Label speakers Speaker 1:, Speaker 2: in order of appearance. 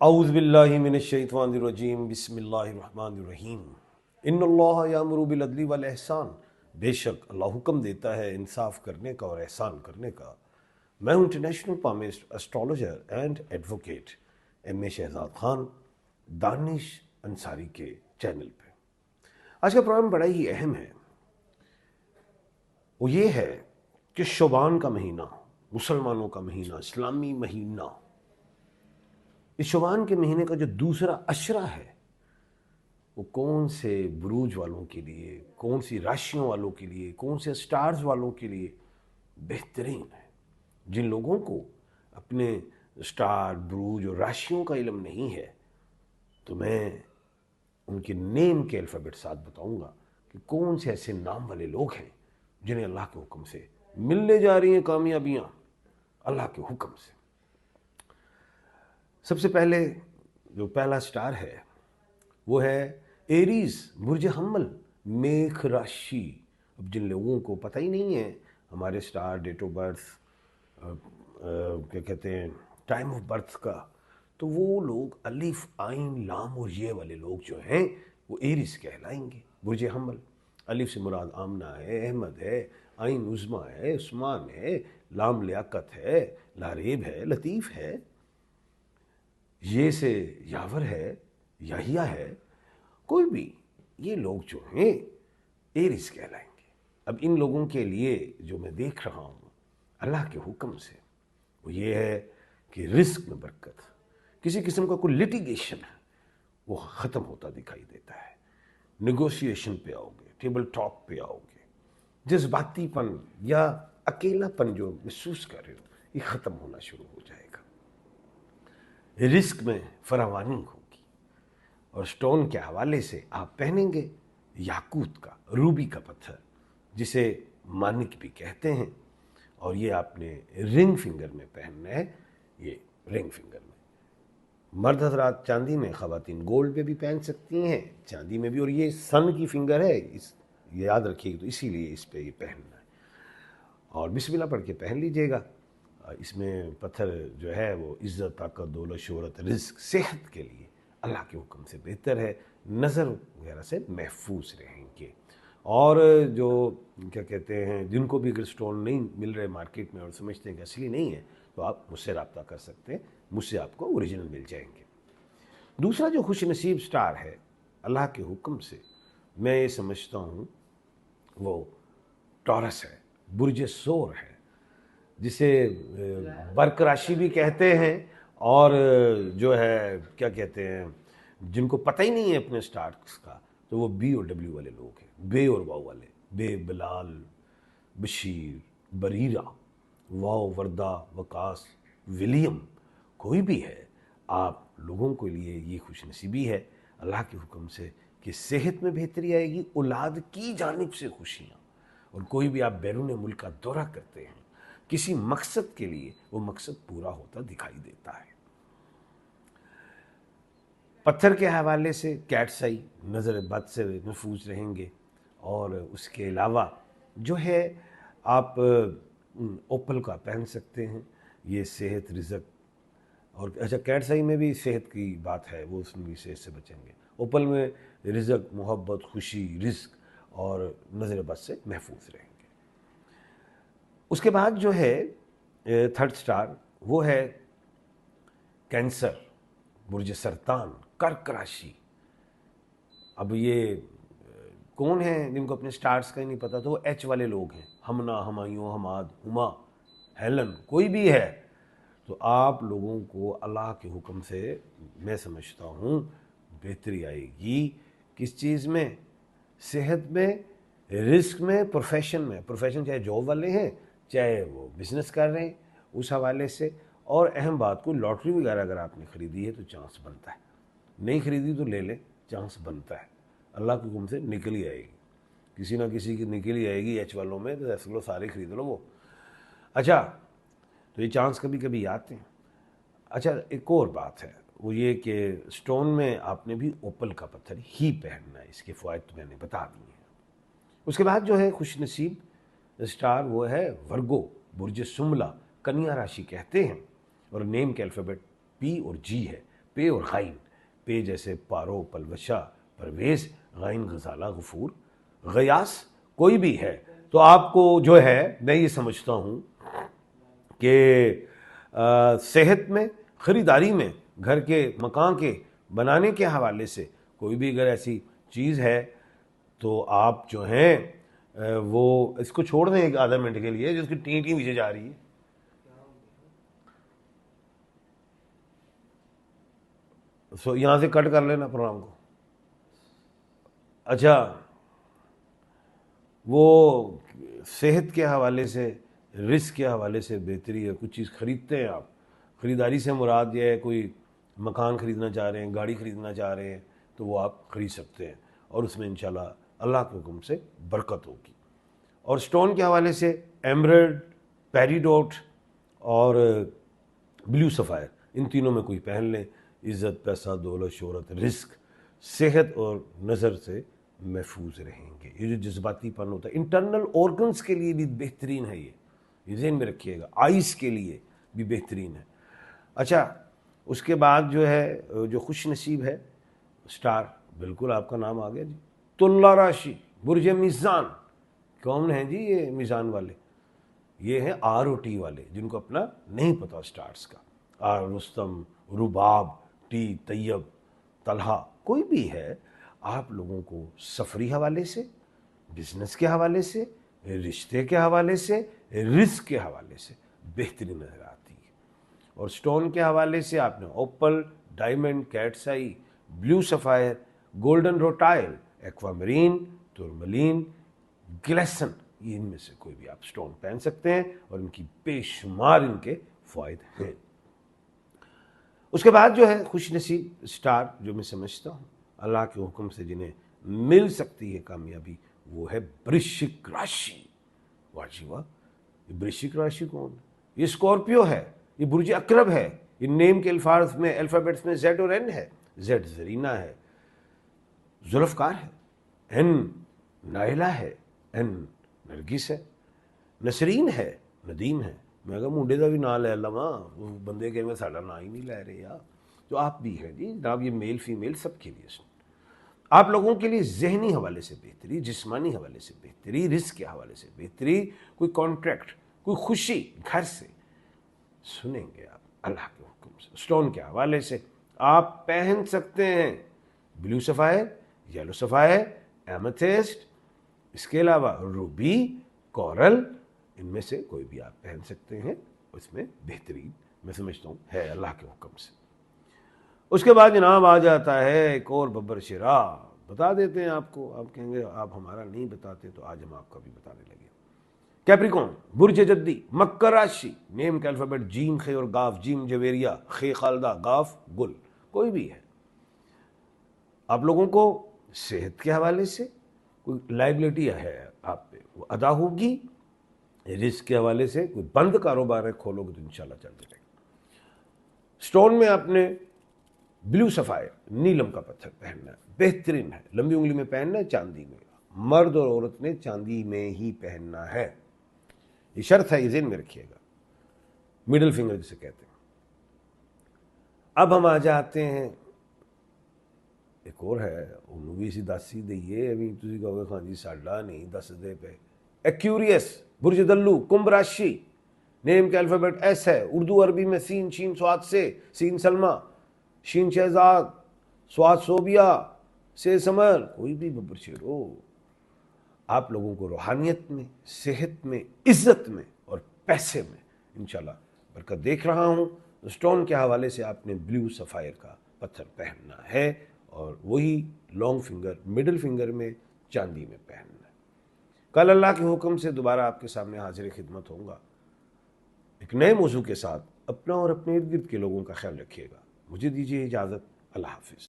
Speaker 1: اعوذ باللہ من الشیطان الرجیم بسم اللہ الرحمن الرحیم ان اللہ یامر بالعدل والاحسان، بے شک اللہ حکم دیتا ہے انصاف کرنے کا اور احسان کرنے کا۔ میں ہوں international palmist astrologer and advocate M A Shahzad Khan, Danish Ansari کے چینل پہ۔ آج کا پروگرام بڑا ہی اہم ہے، وہ یہ ہے کہ شعبان کا مہینہ، مسلمانوں کا مہینہ، اسلامی مہینہ، اس شعبان کے مہینے کا جو دوسرا عشرہ ہے وہ کون سے بروج والوں کے لیے، کون سی راشیوں والوں کے لیے، کون سے سٹارز والوں کے لیے بہترین ہے۔ جن لوگوں کو اپنے سٹار، بروج اور راشیوں کا علم نہیں ہے تو میں ان کے نیم کے الفابیٹ ساتھ بتاؤں گا کہ کون سے ایسے نام والے لوگ ہیں جنہیں اللہ کے حکم سے ملنے جا رہی ہیں کامیابیاں اللہ کے حکم سے۔ سب سے پہلے جو پہلا سٹار ہے وہ ہے ایریز، برج حمل، میخ راشی۔ اب جن لوگوں کو پتہ ہی نہیں ہے ہمارے سٹار، ڈیٹ آف برتھ، کیا کہتے ہیں، ٹائم آف برتھ کا، تو وہ لوگ الف، عین، لام اور یہ والے لوگ جو ہیں وہ ایریز کہلائیں گے۔ برج حمل، الف سے مراد آمنہ ہے، احمد ہے، عین عظمیٰ ہے، عثمان ہے، لام لیاقت ہے، لاریب ہے، لطیف ہے، یہ سے یاور ہے، یحییٰ ہے، کوئی بھی یہ لوگ جو ہیں ایریز کہلائیں گے۔ اب ان لوگوں کے لیے جو میں دیکھ رہا ہوں اللہ کے حکم سے وہ یہ ہے کہ رزق میں برکت، کسی قسم کا کوئی لٹیگیشن ہے وہ ختم ہوتا دکھائی دیتا ہے، نیگوشیشن پہ آؤ گے، ٹیبل ٹاک پہ آؤ گے، جذباتی پن یا اکیلا پن جو محسوس کر رہے ہو یہ ختم ہونا شروع ہو جائے گا، رزق میں فراوانی ہوگی۔ اور سٹون کے حوالے سے آپ پہنیں گے یاقوت کا، روبی کا پتھر، جسے مانک بھی کہتے ہیں، اور یہ آپ نے رنگ فنگر میں پہننا ہے، یہ رنگ فنگر میں۔ مرد حضرات چاندی میں، خواتین گولڈ پہ بھی پہن سکتی ہیں، چاندی میں بھی، اور یہ سن کی فنگر ہے، یہ یاد رکھیے تو اسی لیے اس پہ یہ پہننا ہے، اور بسم اللہ پڑھ کے پہن لیجئے گا۔ اس میں پتھر جو ہے وہ عزت، طاقت، دولت، شہرت، رزق، صحت کے لیے اللہ کے حکم سے بہتر ہے، نظر وغیرہ سے محفوظ رہیں گے۔ اور جو کیا کہتے ہیں، جن کو بھی اگر سٹون نہیں مل رہے مارکیٹ میں اور سمجھتے ہیں کہ اصلی نہیں ہے تو آپ مجھ سے رابطہ کر سکتے ہیں، مجھ سے آپ کو اوریجنل مل جائیں گے۔ دوسرا جو خوش نصیب سٹار ہے اللہ کے حکم سے میں یہ سمجھتا ہوں وہ ٹورس ہے، برج سور ہے، جسے برق راشی بھی کہتے ہیں، اور جو ہے کیا کہتے ہیں، جن کو پتہ ہی نہیں ہے اپنے سٹارز کا تو وہ بی اور ڈبلیو والے لوگ ہیں، بے اور واو والے، بے بلال، بشیر، بریرہ، واو وردہ، وقاص، ولیم، کوئی بھی ہے، آپ لوگوں کے لیے یہ خوش نصیبی ہے اللہ کے حکم سے کہ صحت میں بہتری آئے گی، اولاد کی جانب سے خوشیاں، اور کوئی بھی آپ بیرون ملک کا دورہ کرتے ہیں کسی مقصد کے لیے، وہ مقصد پورا ہوتا دکھائی دیتا ہے۔ پتھر کے حوالے سے کیٹسائی، نظر بد سے محفوظ رہیں گے، اور اس کے علاوہ جو ہے آپ اوپل کا پہن سکتے ہیں، یہ صحت، رزق، اور اچھا کیٹسائی میں بھی صحت کی بات ہے، وہ اس میں بھی صحت سے بچیں گے، اوپل میں رزق، محبت، خوشی، رزق اور نظر بد سے محفوظ رہیں گے۔ اس کے بعد جو ہے تھرڈ سٹار وہ ہے کینسر، برج سرطان، کرک راشی۔ اب یہ کون ہیں جن کو اپنے سٹارز کا ہی نہیں پتا، تو وہ ایچ والے لوگ ہیں، ہمنا، ہمایوں، حماد، ہما، ہیلن، کوئی بھی ہے تو آپ لوگوں کو اللہ کے حکم سے میں سمجھتا ہوں بہتری آئے گی۔ کس چیز میں؟ صحت میں، رزق میں، پروفیشن میں، پروفیشن چاہے جاب والے ہیں چاہے وہ بزنس کر رہے ہیں اس حوالے سے، اور اہم بات کو لاٹری وغیرہ اگر آپ نے خریدی ہے تو چانس بنتا ہے، نہیں خریدی تو لے لیں، چانس بنتا ہے، اللہ کے حکم سے نکل ہی آئے گی، کسی نہ کسی کی نکل ہی آئے گی ایچ والوں میں، تو ایسے لو سارے خرید لو وہ۔ اچھا تو یہ چانس کبھی کبھی آتے ہیں۔ اچھا ایک اور بات ہے وہ یہ کہ سٹون میں آپ نے بھی اوپل کا پتھر ہی پہننا ہے، اس کے فوائد تو میں نے بتا دی ہیں۔ اس کے بعد جو ہے خوش نصیب سٹار وہ ہے ورگو، برج سملہ، کنیا راشی کہتے ہیں، اور نیم کے الفابیٹ پی اور جی ہے، پے اور غائن، پے جیسے پارو، پلوشا، پرویز، غائن غزالہ، غفور، غیاس کوئی بھی ہے، تو آپ کو جو ہے میں یہ سمجھتا ہوں کہ صحت میں، خریداری میں، گھر کے مکان کے بنانے کے حوالے سے کوئی بھی اگر ایسی چیز ہے تو آپ جو ہیں وہ اس کو چھوڑ دیں ایک آدھا منٹ کے لیے، جس کی ٹین ٹین نیچے جا رہی ہے. یہاں سے کٹ کر لینا پروگرام کو. اچھا، وہ صحت کے حوالے سے، رزق کے حوالے سے بہتری ہے. کچھ چیز خریدتے ہیں آپ، خریداری سے مراد یہ ہے کوئی مکان خریدنا چاہ رہے ہیں، گاڑی خریدنا چاہ رہے ہیں تو وہ آپ خرید سکتے ہیں، اور اس میں انشاءاللہ اللہ کے حکم سے برکت ہوگی. اور سٹون کے حوالے سے ایمرلڈ، پیریڈوٹ اور بلیو سفائر، ان تینوں میں کوئی پہن لیں، عزت، پیسہ، دولت، شہرت، رزق، صحت اور نظر سے محفوظ رہیں گے. یہ جو جذباتی پن ہوتا ہے انٹرنل آرگنز کے لیے بھی بہترین ہے، یہ ذہن میں رکھیے گا، آئیز کے لیے بھی بہترین ہے. اچھا، اس کے بعد جو ہے جو خوش نصیب ہے سٹار، بالکل آپ کا نام آ گیا جی، تلا راشی، برج میزان. کون ہیں جی یہ میزان والے؟ یہ ہیں آر او ٹی والے، جن کو اپنا نہیں پتا سٹارز کا. آر رستم، رباب، ٹی طیب، طلحہ، کوئی بھی ہے، آپ لوگوں کو سفری حوالے سے، بزنس کے حوالے سے، رشتے کے حوالے سے، رزق کے حوالے سے بہترین نظر آتی ہے. اور سٹون کے حوالے سے آپ نے اوپل، ڈائمنڈ، کیٹس آئی، بلیو سفائر، گولڈن روٹائل، ایکوامرین، تورملین، گلیسن، یہ ان میں سے کوئی بھی آپ سٹون پہن سکتے ہیں، اور ان کی بے شمار ان کے فوائد ہیں. اس کے بعد جو ہے خوش نصیب سٹار جو میں سمجھتا ہوں اللہ کے حکم سے جنہیں مل سکتی ہے کامیابی، وہ ہے برشک راشی. واہ جی واہ، یہ برشک راشی کون ہے؟ یہ اسکارپیو ہے، یہ برج اقرب ہے. یہ نیم کے الفاظ میں، الفابیٹس میں زیڈ اور این ہے. زیڈ زرینہ ہے، ذوالفقار ہے، این نائلہ ہے، این نرگس ہے، نسرین ہے، ندیم ہے. میں کہا منڈے کا بھی نام لے لواں، وہ بندے کہ ساڈا نام ہی نہیں لے رہے یار. تو آپ بھی ہیں جی جناب، یہ میل فیمیل سب کے لیے. آپ لوگوں کے لیے ذہنی حوالے سے بہتری، جسمانی حوالے سے بہتری، رزق کے حوالے سے بہتری، کوئی کانٹریکٹ، کوئی خوشی گھر سے سنیں گے آپ اللہ کے حکم سے. سٹون کے حوالے سے آپ پہن سکتے ہیں بلیو سفائر، یلو سفائر، ایمیتھسٹ، اس کے علاوہ روبی، کورل، ان میں سے کوئی بھی آپ پہن سکتے ہیں. اس میں بہترین میں سمجھتا ہوں ہے اللہ کے حکم سے. اس کے بعد جناب آ جاتا ہے ایک اور ببر شرا، بتا دیتے ہیں آپ کو. آپ کہیں گے آپ ہمارا نہیں بتاتے، تو آج ہم آپ کا بھی بتانے لگے. کیپریکون، برج جدی، مکر راشی، نیم کا الفابیٹ جیم، خے اور گاف، جیم جویریا، خے خالدہ، گاف گل، کوئی بھی ہے. آپ لوگوں کو صحت کے حوالے سے کوئی لائبلٹی ہے آپ پہ، وہ ادا ہوگی. رزق کے حوالے سے کوئی بند کاروبار ہے، کھولو گے تو انشاءاللہ چلتے رہے گا. سٹون میں آپ نے بلیو سفائر، نیلم کا پتھر پہننا ہے، بہترین ہے. لمبی انگلی میں پہننا ہے، چاندی میں. مرد اور عورت نے چاندی میں ہی پہننا ہے، یہ شرط ہے، یہ ذہن میں رکھیے گا. مڈل فنگر جسے کہتے ہیں. اب ہم آ جاتے ہیں ایک اور ہے، انہوں بھی اسی دس ہی دئیے. ابھی تھی کہو گے خان جی ساڈا نہیں دس دے پہ. ایکیوریس، برج دلو، کمبھ راشی، نیم کے الفابیٹ ایس ہے. اردو عربی میں سین، شین، سواد سے، سین سلمہ، شین شہزاد، سواد صوبیہ، سے سمر، کوئی بھی ببر شیرو. آپ لوگوں کو روحانیت میں، صحت میں، عزت میں اور پیسے میں انشاءاللہ برکت دیکھ رہا ہوں. سٹون کے حوالے سے آپ نے بلیو سفائر کا پتھر پہننا ہے، اور وہی لانگ فنگر مڈل فنگر میں چاندی میں پہننا ہے. کل اللہ کے حکم سے دوبارہ آپ کے سامنے حاضر خدمت ہوں گا ایک نئے موضوع کے ساتھ. اپنا اور اپنے ارد گرد کے لوگوں کا خیال رکھیے گا. مجھے دیجیے اجازت. اللہ حافظ.